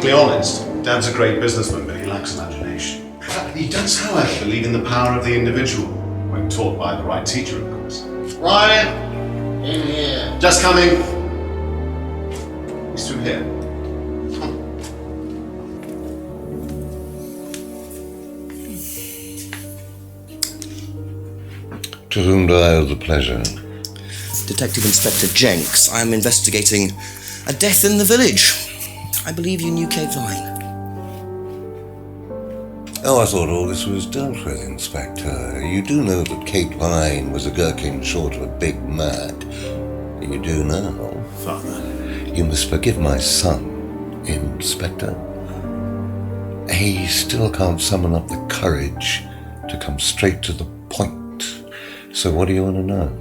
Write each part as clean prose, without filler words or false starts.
be honest, Dad's a great businessman, but he lacks imagination. He does, however, believe in the power of the individual, when taught by the right teacher, of course. Ryan! In here. Just coming. He's through here. To whom do I owe the pleasure? Detective Inspector Jenks. I am investigating a death in the village. I believe you knew Kate Vine. Oh, I thought all this was dealt with, Inspector. You do know that Kate Vine was a gherkin short of a big mad. You do now. Father. You must forgive my son, Inspector. He still can't summon up the courage to come straight to the point. So what do you want to know?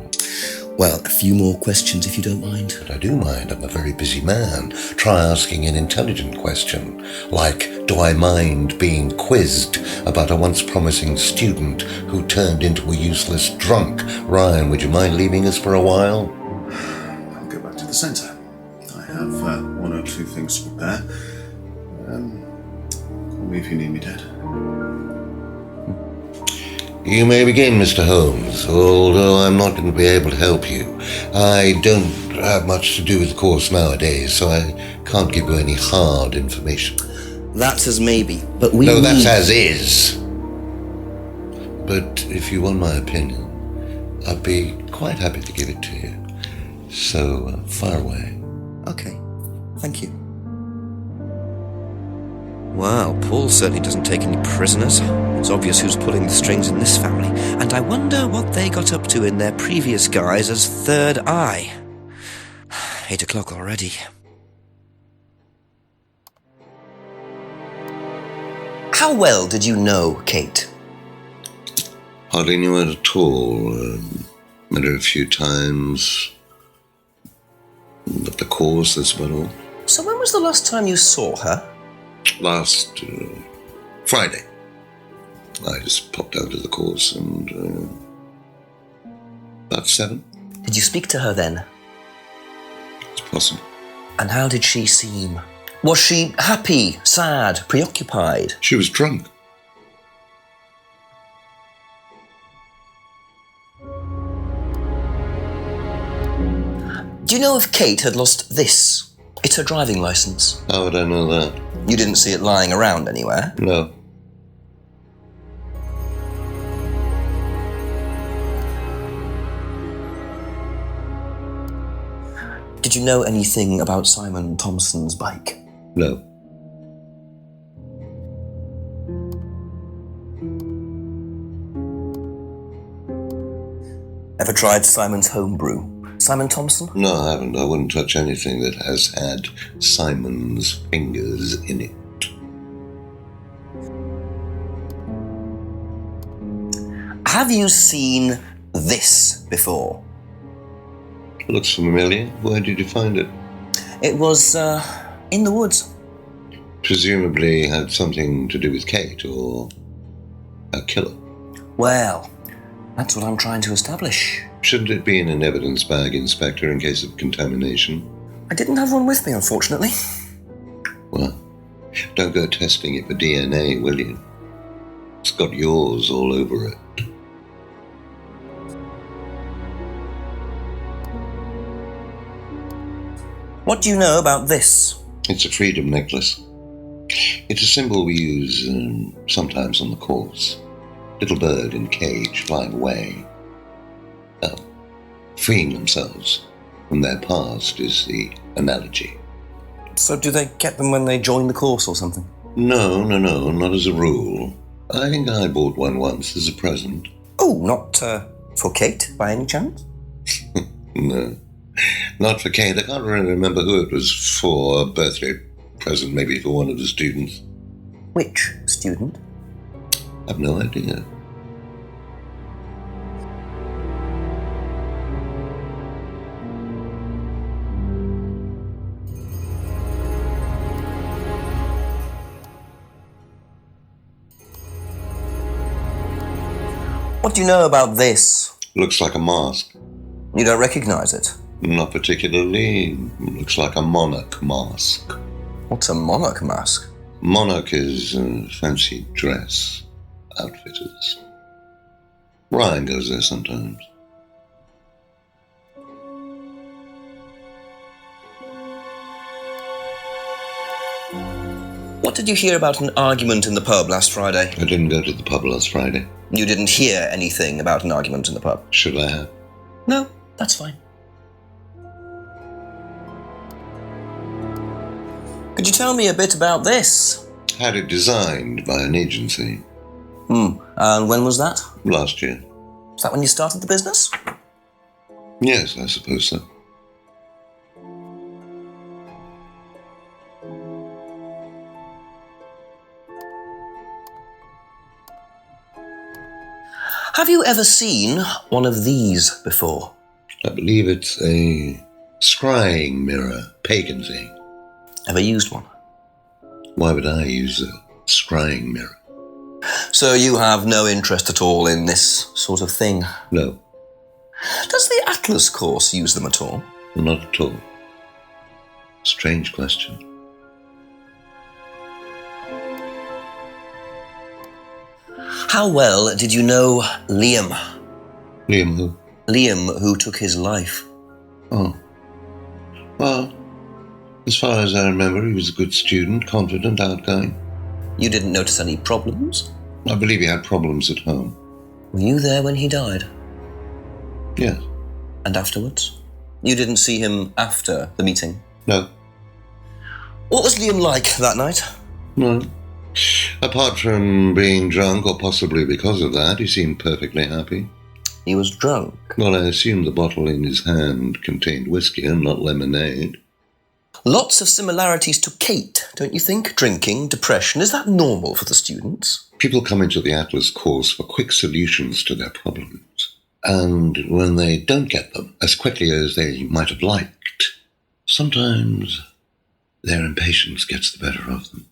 Well, a few more questions if you don't mind. But I do mind. I'm a very busy man. Try asking an intelligent question, like, do I mind being quizzed about a once promising student who turned into a useless drunk? Ryan, would you mind leaving us for a while? I'll go back to the centre. I have one or two things to prepare. Call me if you need me, Dad. You may begin, Mr. Holmes, although I'm not going to be able to help you. I don't have much to do with the course nowadays, so I can't give you any hard information. That's as maybe, but we No, that's as is. But if you want my opinion, I'd be quite happy to give it to you. So, fire away. Okay, thank you. Wow, Paul certainly doesn't take any prisoners. It's obvious who's pulling the strings in this family. And I wonder what they got up to in their previous guise as Third Eye. 8 o'clock already. How well did you know Kate? Hardly knew her at all. Met her a few times. But the course, that's about all. So when was the last time you saw her? Last Friday. I just popped out of the course and about 7. Did you speak to her then? It's possible. And how did she seem? Was she happy, sad, preoccupied? She was drunk. Do you know if Kate had lost this? It's her driving licence. How would I know that? You didn't see it lying around anywhere? No. Did you know anything about Simon Thompson's bike? No. Ever tried Simon's homebrew? Simon Thompson? No, I haven't. I wouldn't touch anything that has had Simon's fingers in it. Have you seen this before? Looks familiar. Where did you find it? It was, in the woods. Presumably had something to do with Kate or a killer. Well, that's what I'm trying to establish. Shouldn't it be in an evidence bag, Inspector, in case of contamination? I didn't have one with me, unfortunately. Well, don't go testing it for DNA, will you? It's got yours all over it. What do you know about this? It's a freedom necklace. It's a symbol we use sometimes on the course. Little bird in cage flying away. Well, freeing themselves from their past is the analogy. So do they get them when they join the course or something? No, not as a rule. I think I bought one once as a present. Oh, not for Kate, by any chance? No, not for Kate. I can't really remember who it was for. A birthday present, maybe for one of the students. Which student? I've no idea. What do you know about this? Looks like a mask. You don't recognise it? Not particularly. Looks like a monarch mask. What's a monarch mask? Monarch is fancy dress outfitters. Ryan goes there sometimes. What did you hear about an argument in the pub last Friday? I didn't go to the pub last Friday. You didn't hear anything about an argument in the pub? Should I have? No, that's fine. Could you tell me a bit about this? Had it designed by an agency. And when was that? Last year. Is that when you started the business? Yes, I suppose so. Have you ever seen one of these before? I believe it's a scrying mirror, pagan thing. Ever used one? Why would I use a scrying mirror? So you have no interest at all in this sort of thing? No, Does the Atlas course use them at all? not at all. Strange question. How well did you know Liam? Liam who? Liam, who took his life. Oh. Well, as far as I remember, he was a good student, confident, outgoing. You didn't notice any problems? I believe he had problems at home. Were you there when he died? Yes. And afterwards? You didn't see him after the meeting? No. What was Liam like that night? No. Apart from being drunk, or possibly because of that, he seemed perfectly happy. He was drunk. Well, I assume the bottle in his hand contained whiskey and not lemonade. Lots of similarities to Kate, don't you think? Drinking, depression, is that normal for the students? People come into the Atlas course for quick solutions to their problems. And when they don't get them as quickly as they might have liked, sometimes their impatience gets the better of them.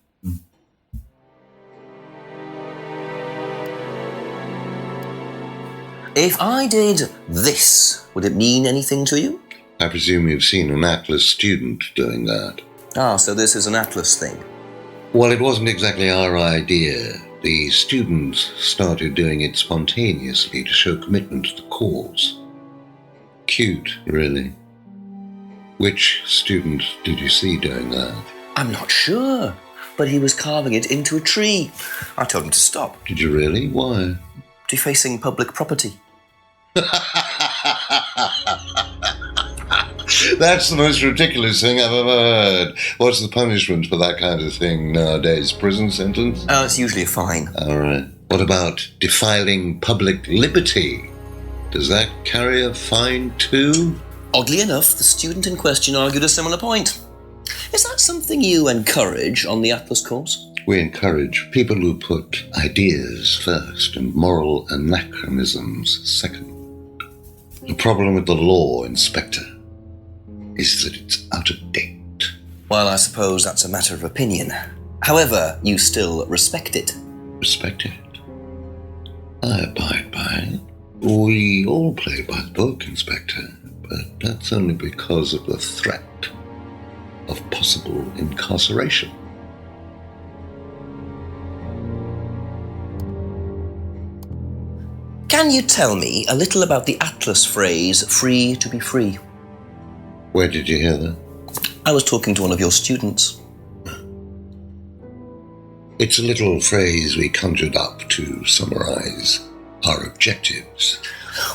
If I did this, would it mean anything to you? I presume you've seen an Atlas student doing that. Ah, so this is an Atlas thing. Well, it wasn't exactly our idea. The students started doing it spontaneously to show commitment to the cause. Cute, really. Which student did you see doing that? I'm not sure, but he was carving it into a tree. I told him to stop. Did you really? Why? Defacing public property. That's the most ridiculous thing I've ever heard. What's the punishment for that kind of thing nowadays? Prison sentence? Oh, it's usually a fine. All right. What about defiling public liberty? Does that carry a fine too? Oddly enough, the student in question argued a similar point. Is that something you encourage on the Atlas course? We encourage people who put ideas first and moral anachronisms second. The problem with the law, Inspector, is that it's out of date. Well, I suppose that's a matter of opinion. However, you still respect it. Respect it. I abide by it. We all play by the book, Inspector, but that's only because of the threat of possible incarceration. Can you tell me a little about the Atlas phrase, free to be free? Where did you hear that? I was talking to one of your students. It's a little phrase we conjured up to summarize our objectives.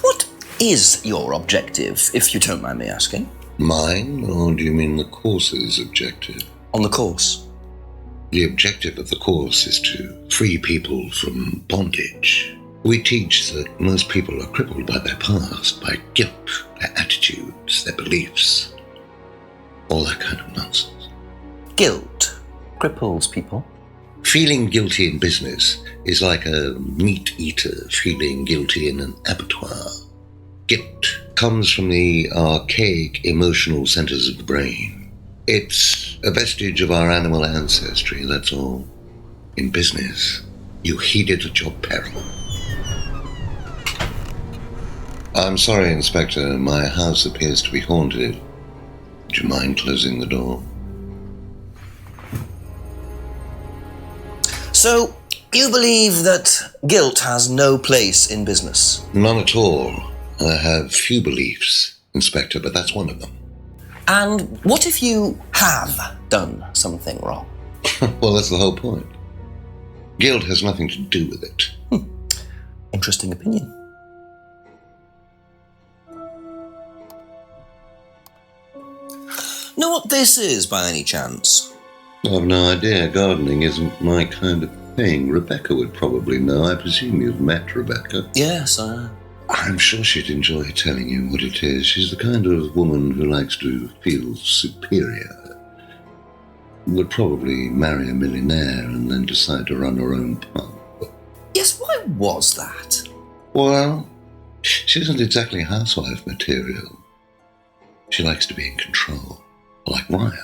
What is your objective, if you don't mind me asking? Mine, or do you mean the course's objective? On the course. The objective of the course is to free people from bondage. We teach that most people are crippled by their past, by guilt, their attitudes, their beliefs, all that kind of nonsense. Guilt cripples people. Feeling guilty in business is like a meat eater feeling guilty in an abattoir. Guilt comes from the archaic emotional centers of the brain. It's a vestige of our animal ancestry, that's all. In business, you heed it at your peril. I'm sorry, Inspector, my house appears to be haunted. Would you mind closing the door? So, you believe that guilt has no place in business? None at all. I have few beliefs, Inspector, but that's one of them. And what if you have done something wrong? Well, that's the whole point. Guilt has nothing to do with it. Interesting opinion. Know what this is, by any chance? I've no idea. Gardening isn't my kind of thing. Rebecca would probably know. I presume you've met Rebecca. Yes, I'm sure she'd enjoy telling you what it is. She's the kind of woman who likes to feel superior. Would probably marry a millionaire and then decide to run her own pub. Yes, why was that? Well, she isn't exactly housewife material. She likes to be in control, like Ryan.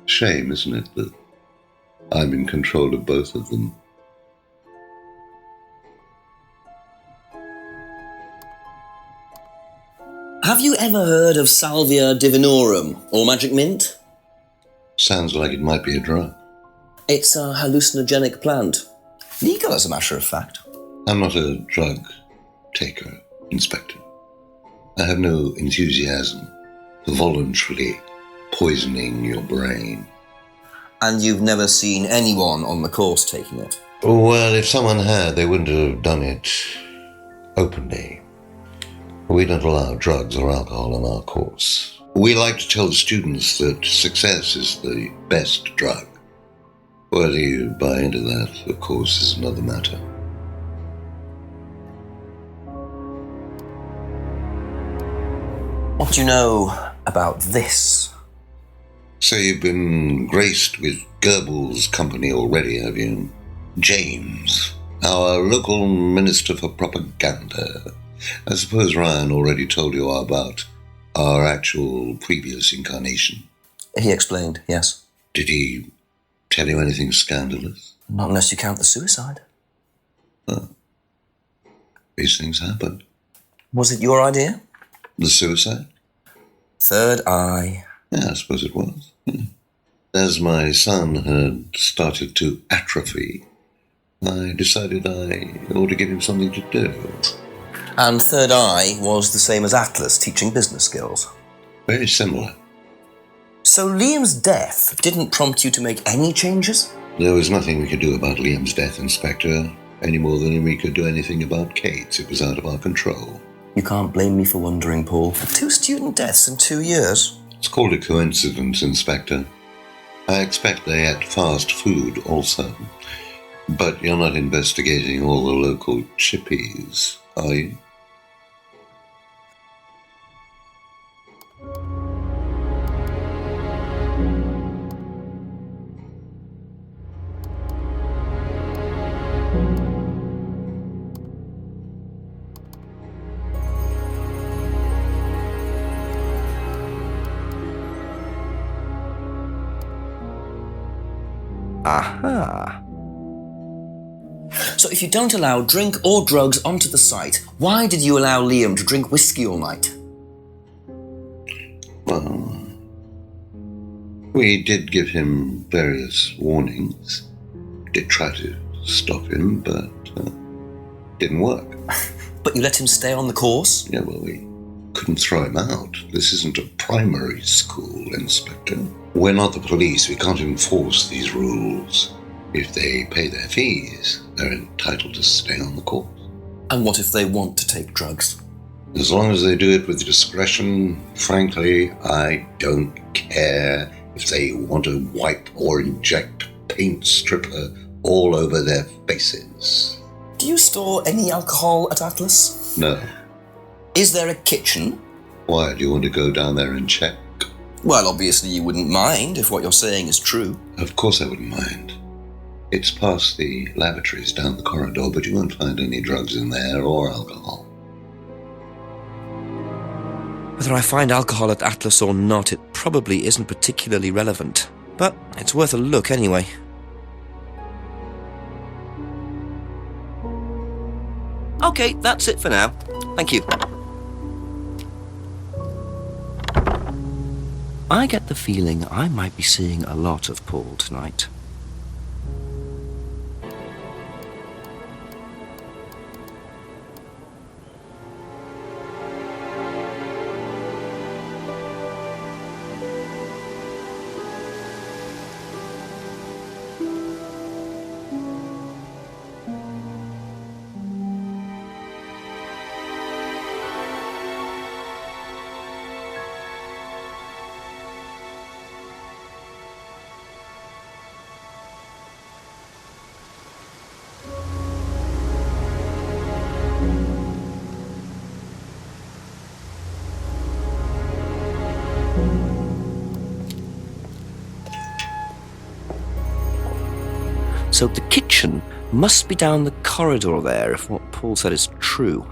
Shame, isn't it, that I'm in control of both of them? Have you ever heard of Salvia divinorum, or magic mint? Sounds like it might be a drug. It's a hallucinogenic plant. Legal, as a matter of fact. I'm not a drug taker, Inspector. I have no enthusiasm for voluntarily poisoning your brain. And you've never seen anyone on the course taking it? Well, if someone had, they wouldn't have done it openly. We don't allow drugs or alcohol on our course. We like to tell the students that success is the best drug. Whether you buy into that, of course, is another matter. What do you know about this? So you've been graced with Goebbels' company already, have you? James, our local minister for propaganda. I suppose Ryan already told you about our actual previous incarnation. He explained, yes. Did he tell you anything scandalous? Not unless you count the suicide. Oh. These things happen. Was it your idea? The suicide? Third eye. Yeah, I suppose it was. As my son had started to atrophy, I decided I ought to give him something to do. And third eye was the same as Atlas, teaching business skills. Very similar. So Liam's death didn't prompt you to make any changes? There was nothing we could do about Liam's death, Inspector, any more than we could do anything about Kate's. It was out of our control. You can't blame me for wondering, Paul. 2 student deaths in 2 years. It's called a coincidence, Inspector. I expect they ate fast food also. But you're not investigating all the local chippies, are you? Aha. So if you don't allow drink or drugs onto the site, why did you allow Liam to drink whiskey all night? Well, we did give him various warnings. Did try to stop him, but didn't work. But you let him stay on the course? Yeah, well, we couldn't throw him out. This isn't a primary school, Inspector. We're not the police. We can't enforce these rules. If they pay their fees, they're entitled to stay on the course. And what if they want to take drugs? As long as they do it with discretion, frankly, I don't care if they want to wipe or inject paint stripper all over their faces. Do you store any alcohol at Atlas? No. Is there a kitchen? Why, do you want to go down there and check? Well, obviously you wouldn't mind if what you're saying is true. Of course I wouldn't mind. It's past the lavatories down the corridor, but you won't find any drugs in there or alcohol. Whether I find alcohol at Atlas or not, it probably isn't particularly relevant. But it's worth a look anyway. Okay, that's it for now. Thank you. I get the feeling I might be seeing a lot of Paul tonight. So the kitchen must be down the corridor there, if what Paul said is true.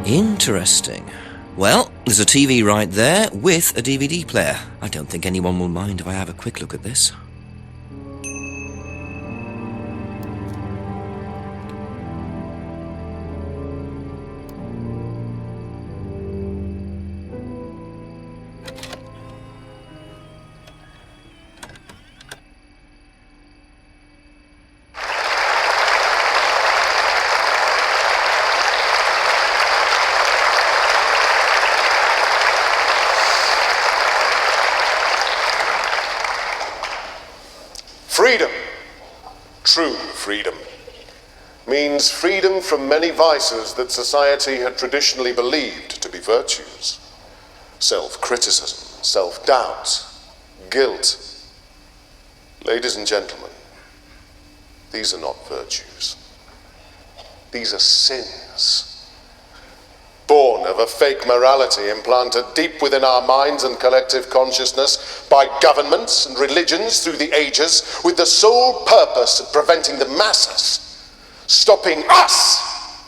Interesting. Well, there's a TV right there with a DVD player. I don't think anyone will mind if I have a quick look at this. Freedom, true freedom, means freedom from many vices that society had traditionally believed to be virtues. Self-criticism, self-doubt, guilt. Ladies and gentlemen, these are not virtues. These are sins. Born of a fake morality implanted deep within our minds and collective consciousness by governments and religions through the ages, with the sole purpose of preventing the masses, stopping us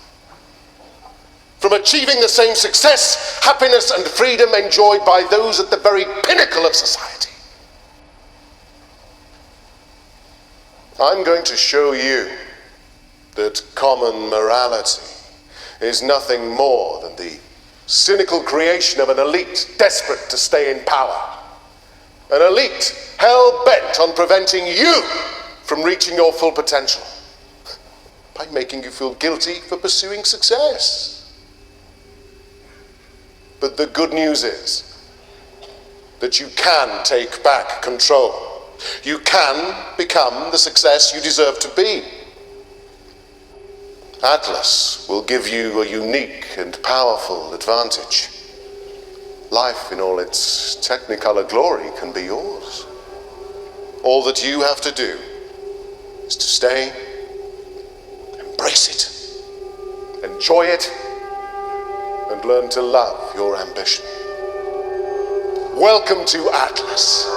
from achieving the same success, happiness, and freedom enjoyed by those at the very pinnacle of society. I'm going to show you that common morality is nothing more than the cynical creation of an elite desperate to stay in power. An elite hell-bent on preventing you from reaching your full potential by making you feel guilty for pursuing success. But the good news is that you can take back control. You can become the success you deserve to be. Atlas will give you a unique and powerful advantage. Life in all its technicolor glory can be yours. All that you have to do is to stay, embrace it, enjoy it, and learn to love your ambition. Welcome to Atlas.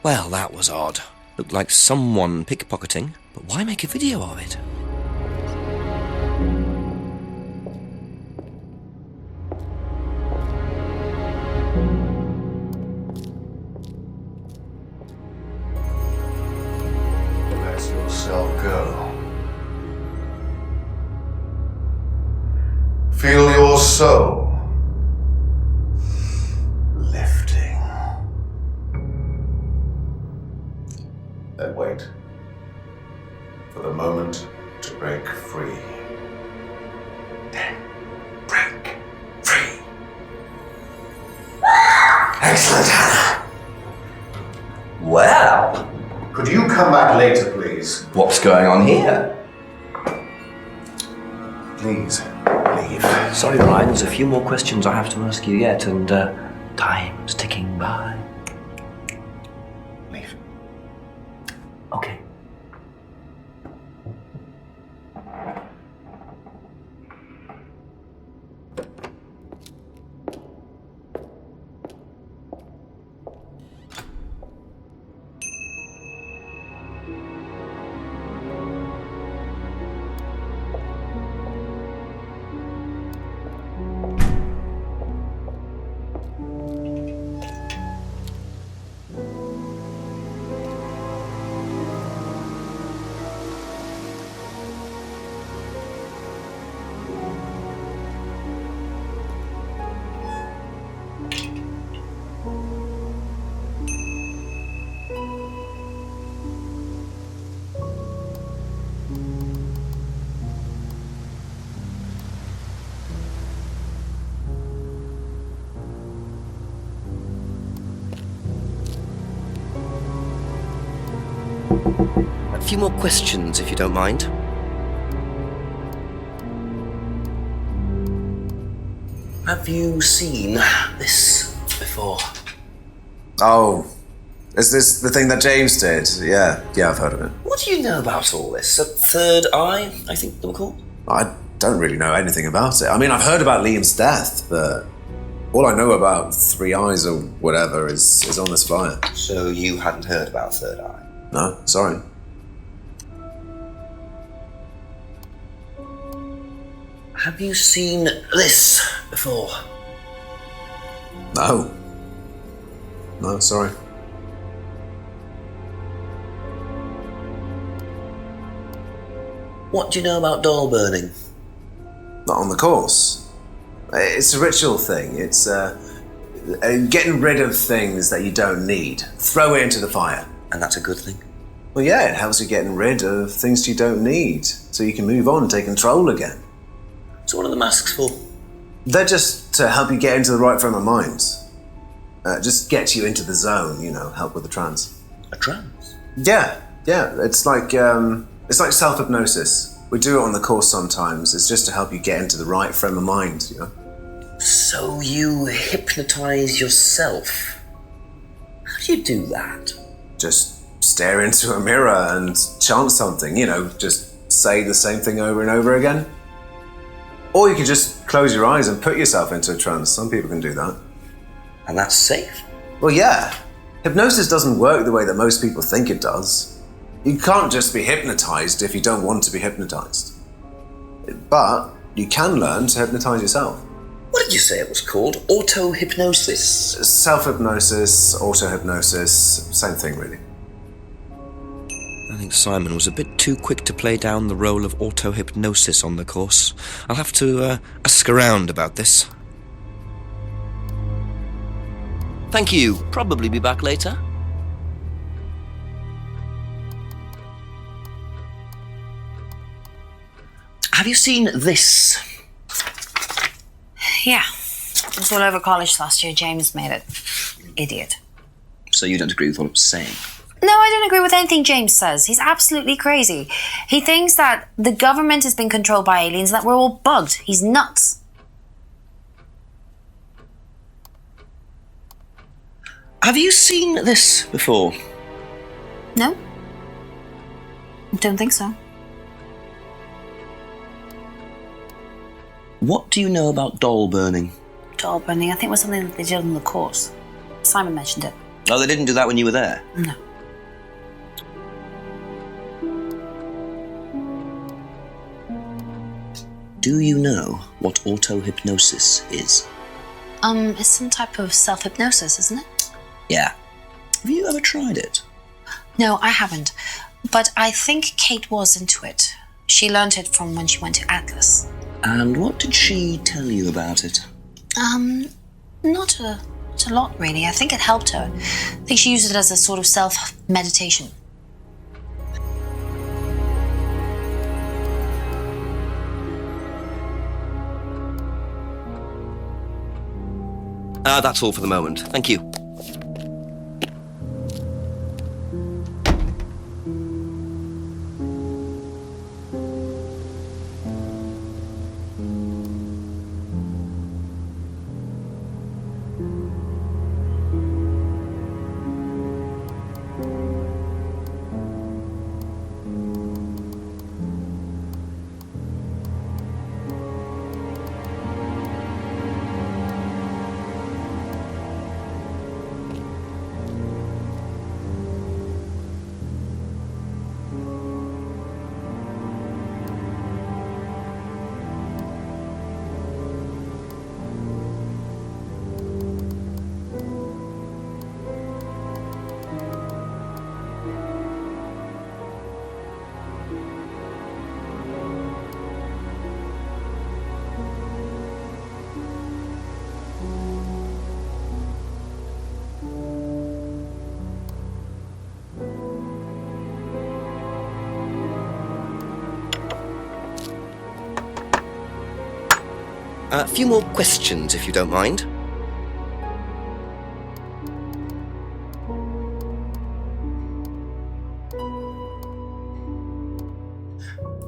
Well, that was odd. Looked like someone pickpocketing, but why make a video of it? Let yourself go. Feel your soul lifting. Then wait for the moment to break free. Then break free. Excellent, Hannah. Well, Could you come back later, please? what's going on here? Please, leave. Sorry, Ryan, there's a few more questions I have to ask you yet, and time's ticking by. Leave. Okay. A few more questions, if you don't mind. Have you seen this before? Oh, is this the thing that James did? Yeah, I've heard of it. What do you know about all this? A third eye, I think they were called? I don't really know anything about it. I mean, I've heard about Liam's death, but all I know about Three Eyes or whatever is on this flyer. So you hadn't heard about Third Eye? No, sorry. Have you seen this before? No. No, sorry. What do you know about doll burning? Not on the course. It's a ritual thing. It's getting rid of things that you don't need. Throw it into the fire. And that's a good thing? Well, yeah, it helps you getting rid of things you don't need, so you can move on and take control again. So what are the masks for? They're just to help you get into the right frame of mind. Just get you into the zone, help with the trance. A trance? Yeah. It's like self-hypnosis. We do it on the course sometimes. It's just to help you get into the right frame of mind, So you hypnotize yourself? How do you do that? Just stare into a mirror and chant something, just say the same thing over and over again. Or you could just close your eyes and put yourself into a trance. Some people can do that. And that's safe? Well, yeah. Hypnosis doesn't work the way that most people think it does. You can't just be hypnotized if you don't want to be hypnotized. But you can learn to hypnotize yourself. What did you say it was called? Auto-hypnosis? Self-hypnosis, auto-hypnosis, same thing really. I think Simon was a bit too quick to play down the role of auto-hypnosis on the course. I'll have to ask around about this. Thank you. Probably be back later. Have you seen this? Yeah. It was all over college last year. James made it. Idiot. So you don't agree with what I'm saying? No, I don't agree with anything James says. He's absolutely crazy. He thinks that the government has been controlled by aliens and that we're all bugged. He's nuts. Have you seen this before? No? Don't think so. What do you know about doll burning? Doll burning, I think it was something that they did on the course. Simon mentioned it. Oh, they didn't do that when you were there? No. Do you know what auto-hypnosis is? It's some type of self-hypnosis, isn't it? Yeah. Have you ever tried it? No, I haven't. But I think Kate was into it. She learned it from when she went to Atlas. And what did she tell you about it? Not a lot, really. I think it helped her. I think she used it as a sort of self-meditation. That's all for the moment. Thank you. A few more questions, if you don't mind.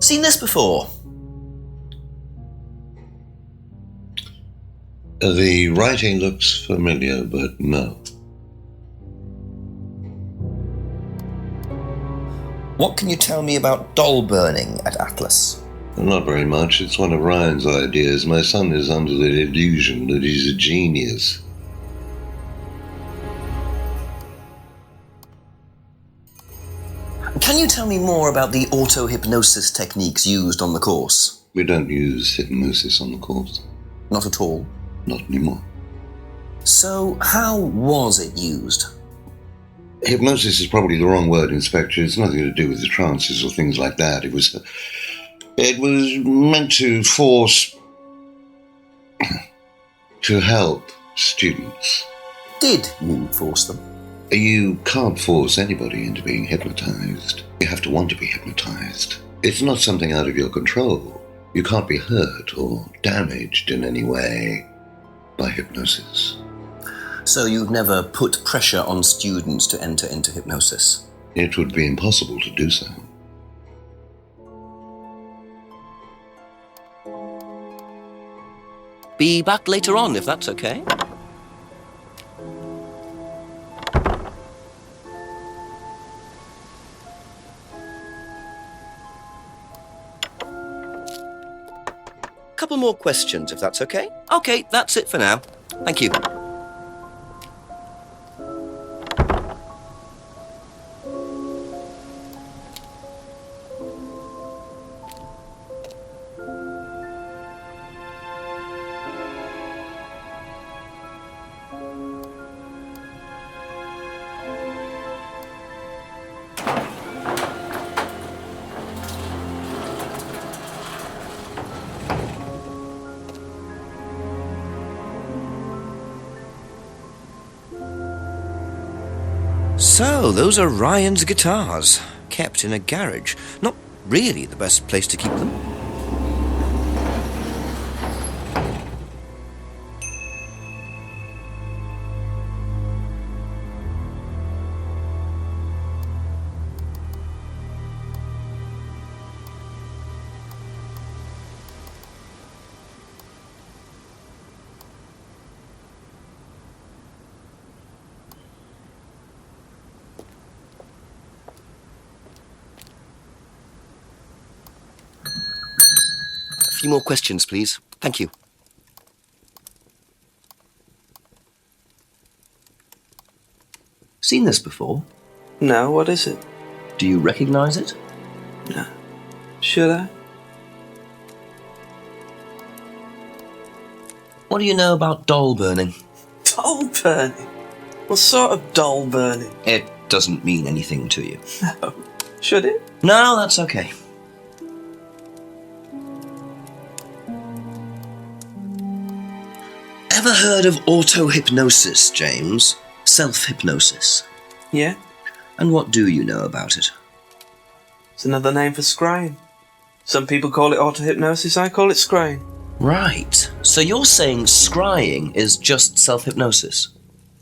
Seen this before? The writing looks familiar, but no. What can you tell me about doll burning at Atlas? Not very much. It's one of Ryan's ideas. My son is under the illusion that he's a genius. Can you tell me more about the auto-hypnosis techniques used on the course? We don't use hypnosis on the course. Not at all. Not anymore. So, how was it used? Hypnosis is probably the wrong word, Inspector. It's nothing to do with the trances or things like that. It was meant to force... to help students. Did you force them? You can't force anybody into being hypnotized. You have to want to be hypnotized. It's not something out of your control. You can't be hurt or damaged in any way by hypnosis. So you've never put pressure on students to enter into hypnosis? It would be impossible to do so. Be back later on, if that's okay. Couple more questions, if that's okay. Okay, that's it for now. Thank you. So, those are Ryan's guitars, kept in a garage. Not really the best place to keep them. A few more questions, please. Thank you. Seen this before? No, what is it? Do you recognize it? No. Should I? What do you know about doll burning? Doll burning? What sort of doll burning? It doesn't mean anything to you. No. Should it? No, that's okay. Ever heard of auto-hypnosis, James? Self-hypnosis. Yeah? And what do you know about it? It's another name for scrying. Some people call it auto-hypnosis, I call it scrying. Right. So you're saying scrying is just self-hypnosis?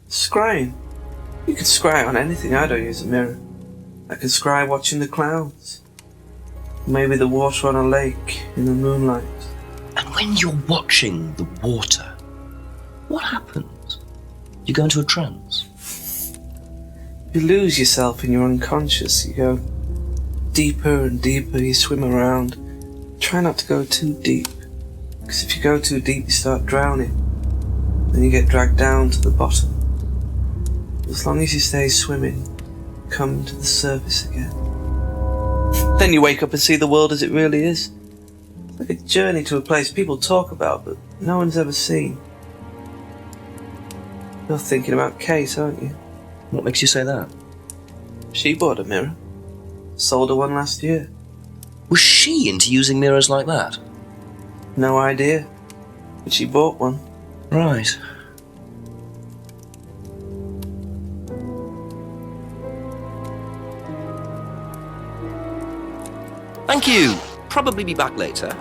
Scrying? You can scry on anything. I don't use a mirror. I can scry watching the clouds. Maybe the water on a lake in the moonlight. And when you're watching the water, what happens? You go into a trance? You lose yourself in your unconscious. You go deeper and deeper. You swim around. Try not to go too deep. Because if you go too deep, you start drowning. Then you get dragged down to the bottom. As long as you stay swimming, come to the surface again. Then you wake up and see the world as it really is. It's like a journey to a place people talk about, but no one's ever seen. You're thinking about Kate, aren't you? What makes you say that? She bought a mirror. Sold her one last year. Was she into using mirrors like that? No idea. But she bought one. Right. Thank you. Probably be back later.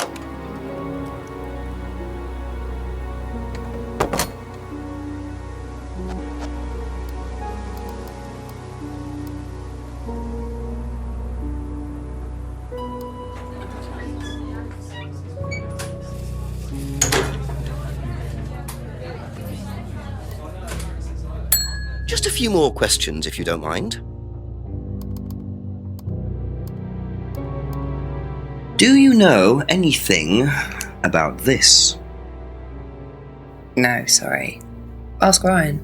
Just a few more questions, if you don't mind. Do you know anything about this? No, sorry. Ask Ryan.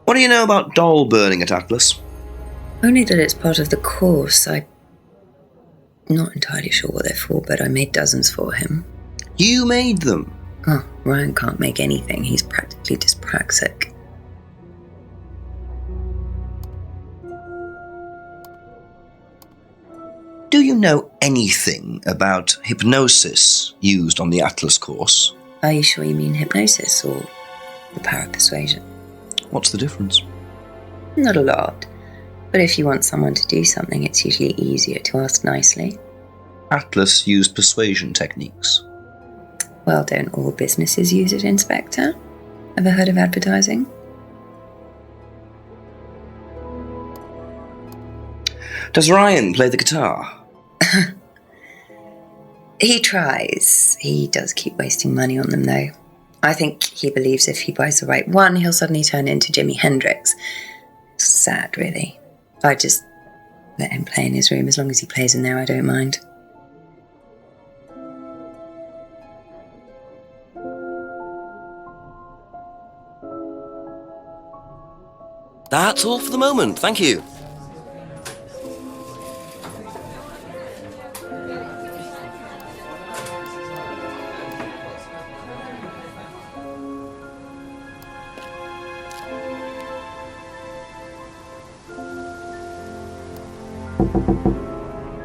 What do you know about doll burning at Atlas? Only that it's part of the course. I'm not entirely sure what they're for, but I made dozens for him. You made them? Oh, Ryan can't make anything. He's practically dyspraxic. Do you know anything about hypnosis used on the Atlas course? Are you sure you mean hypnosis or the power of persuasion? What's the difference? Not a lot. But if you want someone to do something, it's usually easier to ask nicely. Atlas used persuasion techniques. Well, don't all businesses use it, Inspector? Ever heard of advertising? Does Ryan play the guitar? He tries. He does keep wasting money on them, though. I think he believes if he buys the right one, he'll suddenly turn into Jimi Hendrix. It's sad, really. I just let him play in his room. As long as he plays in there, I don't mind. That's all for the moment, thank you.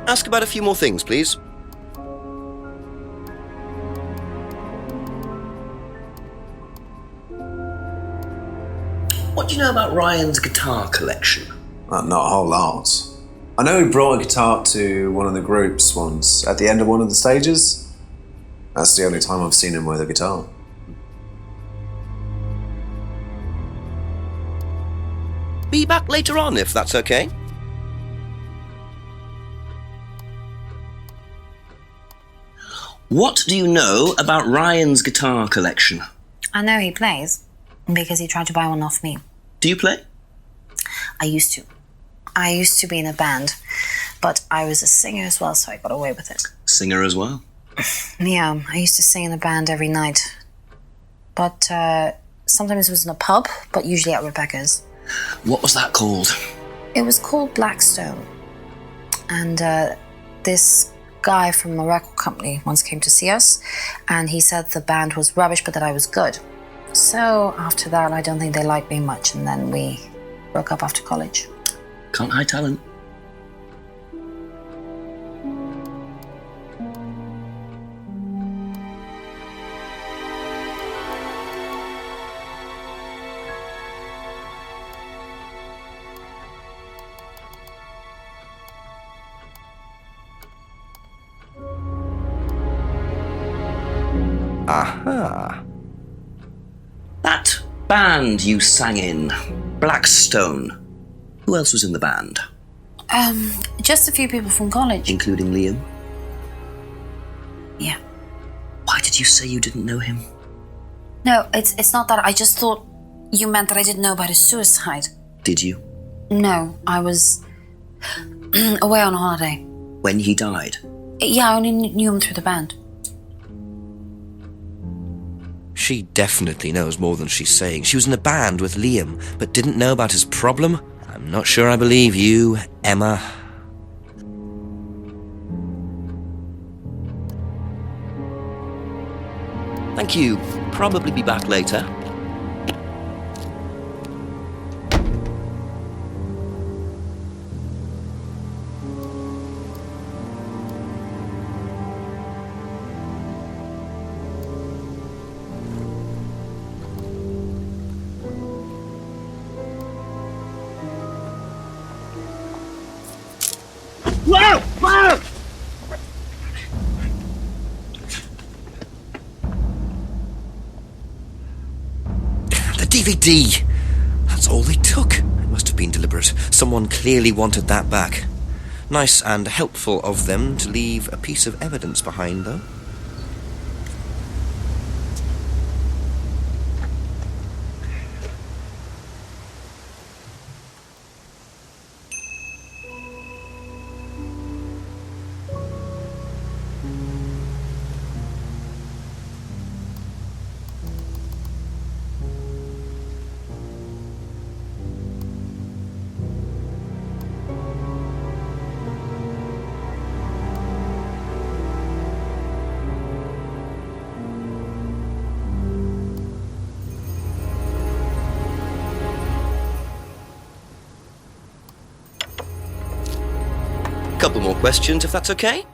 Ask about a few more things, please. What do you know about Ryan's guitar collection? Not a whole lot. I know he brought a guitar to one of the groups once, at the end of one of the stages. That's the only time I've seen him with a guitar. Be back later on, if that's okay. What do you know about Ryan's guitar collection? I know he plays, because he tried to buy one off me. Do you play? I used to. I used to be in a band, but I was a singer as well, so I got away with it. Singer as well? Yeah, I used to sing in a band every night. But sometimes it was in a pub, but usually at Rebecca's. What was that called? It was called Blackstone. And this guy from a record company once came to see us, and he said the band was rubbish, but that I was good. So after that, I don't think they liked me much, and then we broke up after college. Can't hide talent. Aha. That band you sang in, Blackstone. Who else was in the band? Just a few people from college. Including Liam? Yeah. Why did you say you didn't know him? No, it's not that. I just thought you meant that I didn't know about his suicide. Did you? No, I was away on holiday. When he died? Yeah, I only knew him through the band. She definitely knows more than she's saying. She was in a band with Liam, but didn't know about his problem? I'm not sure I believe you, Emma. Thank you. Probably be back later. Whoa! Whoa! The DVD! That's all they took. It must have been deliberate. Someone clearly wanted that back. Nice and helpful of them to leave a piece of evidence behind, though. couple more questions, if that's okay.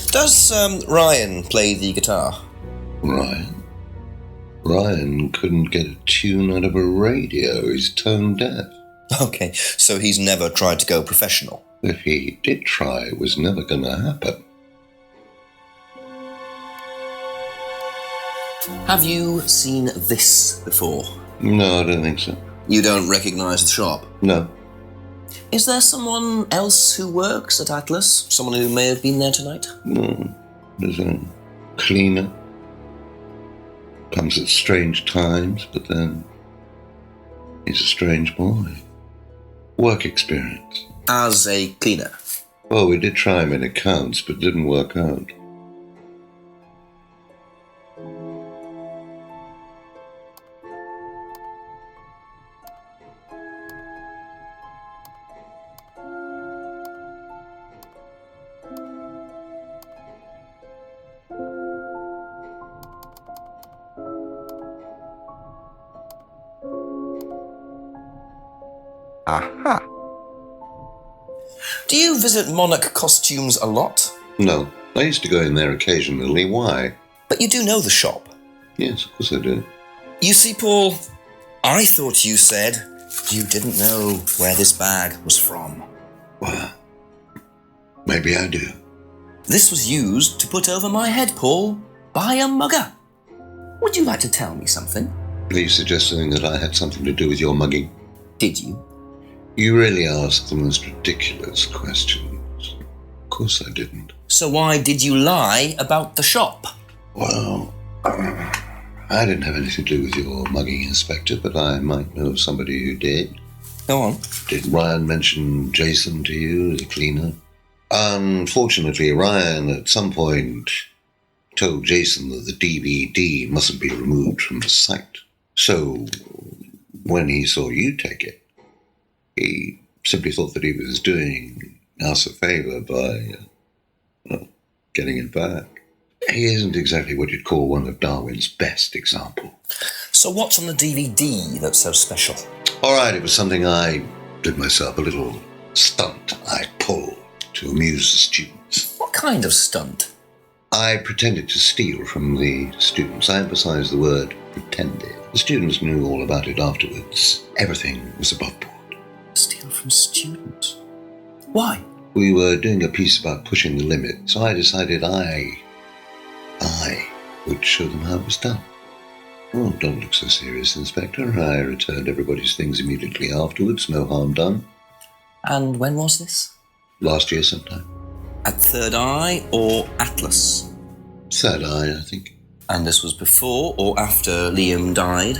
Does Ryan play the guitar? Ryan? Ryan couldn't get a tune out of a radio. He's tone deaf. Okay, so he's never tried to go professional. If he did try, it was never going to happen. Have you seen this before? No, I don't think so. You don't recognise the shop? No. Is there someone else who works at Atlas? Someone who may have been there tonight? No. There's a cleaner. Comes at strange times, but then he's a strange boy. Work experience. As a cleaner? Well, we did try him in accounts, but didn't work out. Aha. Do you visit Monarch Costumes a lot? No. I used to go in there occasionally. Why? But you do know the shop. Yes, of course I do. You see, Paul, I thought you said you didn't know where this bag was from. Well, maybe I do. This was used to put over my head, Paul, by a mugger. Would you like to tell me something? Are you suggesting that I had something to do with your mugging? Did you? You really ask the most ridiculous questions. Of course I didn't. So why did you lie about the shop? Well, I didn't have anything to do with your mugging, Inspector, but I might know somebody who did. Go on. Did Ryan mention Jason to you as a cleaner? Unfortunately, Ryan at some point told Jason that the DVD mustn't be removed from the site. So when he saw you take it, he simply thought that he was doing us a favour by getting it back. He isn't exactly what you'd call one of Darwin's best examples. So what's on the DVD that's so special? All right, it was something I did myself, a little stunt I pulled to amuse the students. What kind of stunt? I pretended to steal from the students. I emphasize the word pretended. The students knew all about it afterwards. Everything was above board. Steal from students? Why? We were doing a piece about pushing the limit, so I decided I would show them how it was done. Oh, don't look so serious, Inspector. I returned everybody's things immediately afterwards. No harm done. And when was this? Last year sometime. At Third Eye or Atlas? Third Eye, I think. And this was before or after Liam died?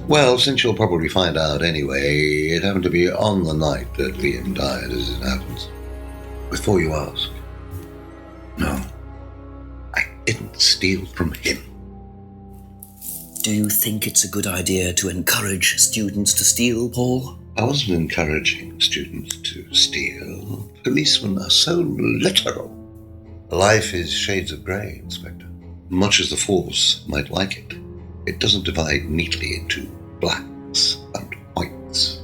Well, since you'll probably find out anyway, it happened to be on the night that Liam died, as it happens. Before you ask, no, I didn't steal from him. Do you think it's a good idea to encourage students to steal, Paul? I wasn't encouraging students to steal. Policemen are so literal. Life is shades of grey, Inspector. Much as the Force might like it, it doesn't divide neatly into blacks and whites.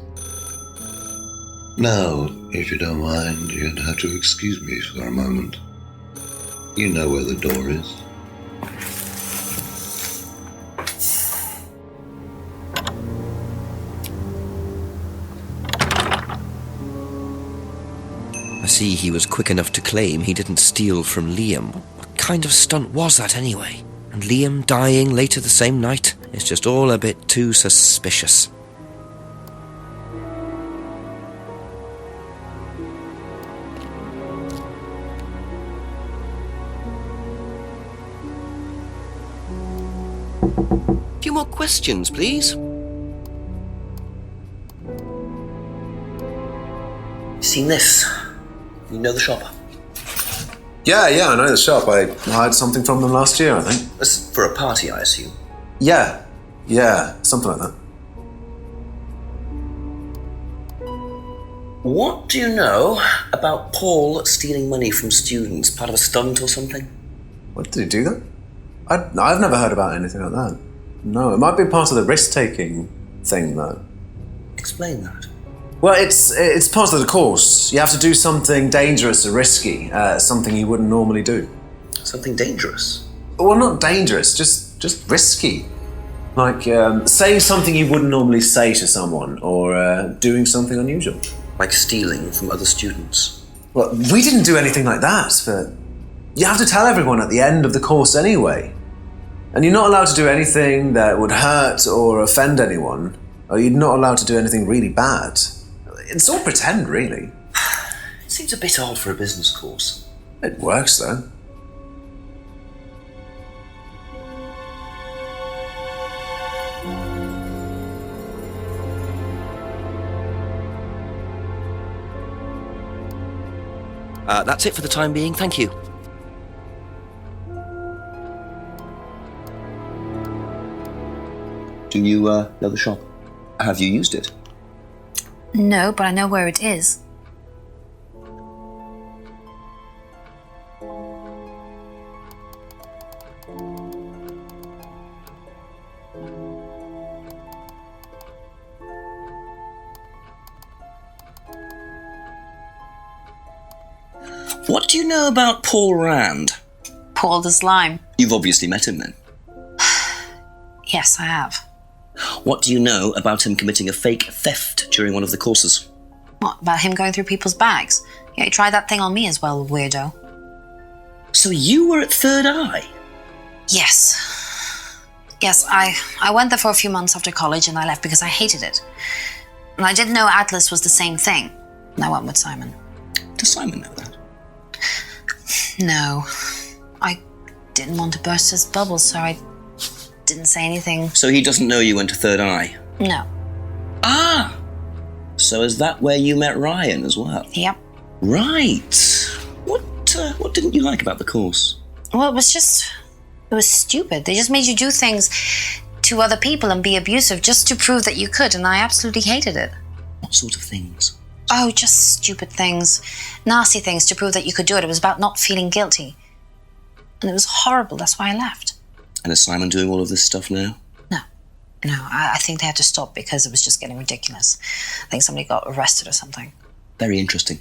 Now, if you don't mind, you'd have to excuse me for a moment. You know where the door is. I see he was quick enough to claim he didn't steal from Liam. What kind of stunt was that anyway? And Liam dying later the same night? It's just all a bit too suspicious. A few more questions, please. Seen this? You know the shop? Yeah, I know the shop. I hired something from them last year, I think. This for a party, I assume. Yeah, something like that. What do you know about Paul stealing money from students? Part of a stunt or something? What, did he do that? I've never heard about anything like that. No, it might be part of the risk-taking thing, though. Explain that. Well, it's part of the course. You have to do something dangerous or risky, something you wouldn't normally do. Something dangerous? Well, not dangerous, just risky. Like saying something you wouldn't normally say to someone, or doing something unusual. Like stealing from other students? Well, we didn't do anything like that, but you have to tell everyone at the end of the course anyway. And you're not allowed to do anything that would hurt or offend anyone, or you're not allowed to do anything really bad. It's all pretend, really. It seems a bit odd for a business course. It works, though. That's it for the time being, thank you. Do you know the shop? Have you used it? No, but I know where it is. What do you know about Paul Rand? Paul the Slime. You've obviously met him then. Yes, I have. What do you know about him committing a fake theft during one of the courses? What, about him going through people's bags? Yeah, he tried that thing on me as well, weirdo. So you were at Third Eye? Yes. Yes, I went there for a few months after college and I left because I hated it. And I didn't know Atlas was the same thing. And I went with Simon. Does Simon know that? No. I didn't want to burst his bubble, so I didn't say anything. So he doesn't know you went to Third Eye? No. Ah! So is that where you met Ryan as well? Yep. Right. What didn't you like about the course? Well, it was stupid. They just made you do things to other people and be abusive just to prove that you could, and I absolutely hated it. What sort of things? Oh, just stupid things. Nasty things to prove that you could do it. It was about not feeling guilty. And it was horrible. That's why I left. And is Simon doing all of this stuff now? No, I think they had to stop because it was just getting ridiculous. I think somebody got arrested or something. Very interesting.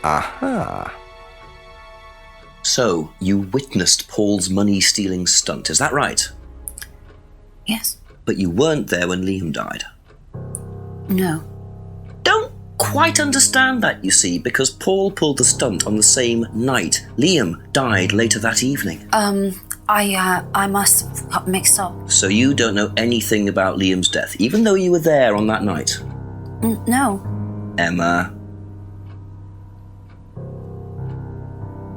Aha. So, you witnessed Paul's money-stealing stunt, is that right? Yes. But you weren't there when Liam died. No. Don't quite understand that, you see, because Paul pulled the stunt on the same night. Liam died later that evening. I must have got mixed up. So you don't know anything about Liam's death, even though you were there on that night? No. Emma.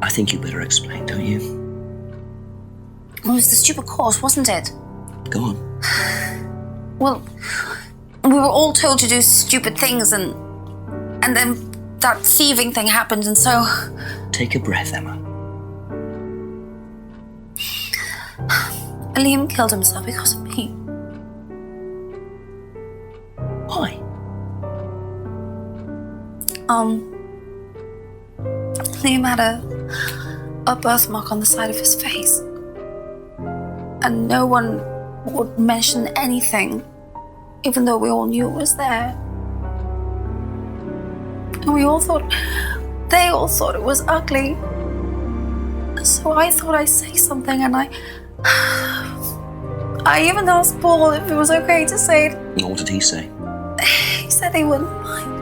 I think you better explain, don't you? It was the stupid course, wasn't it? Go on. Well, we were all told to do stupid things and then that thieving thing happened and so... Take a breath, Emma. Liam killed himself because of me. Why? Liam had a birthmark on the side of his face. And no one would mention anything, even though we all knew it was there. And they all thought it was ugly. So I thought I'd say something, and I even asked Paul if it was okay to say it. And what did he say? He said he wouldn't mind.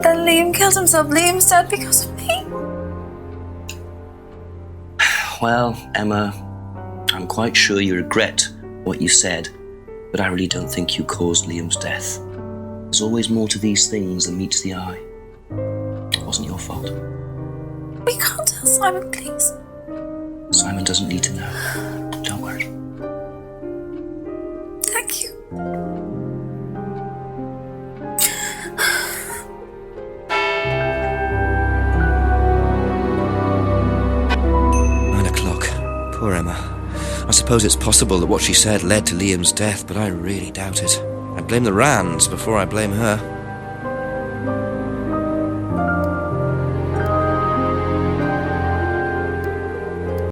Then Liam killed himself. Liam's dead because of me. Well, Emma, I'm quite sure you regret what you said, but I really don't think you caused Liam's death. There's always more to these things than meets the eye. It wasn't your fault. We can't tell Simon, please. Simon doesn't need to know. Don't worry. Thank you. 9 o'clock. Poor Emma. I suppose it's possible that what she said led to Liam's death, but I really doubt it. I blame the Rands before I blame her.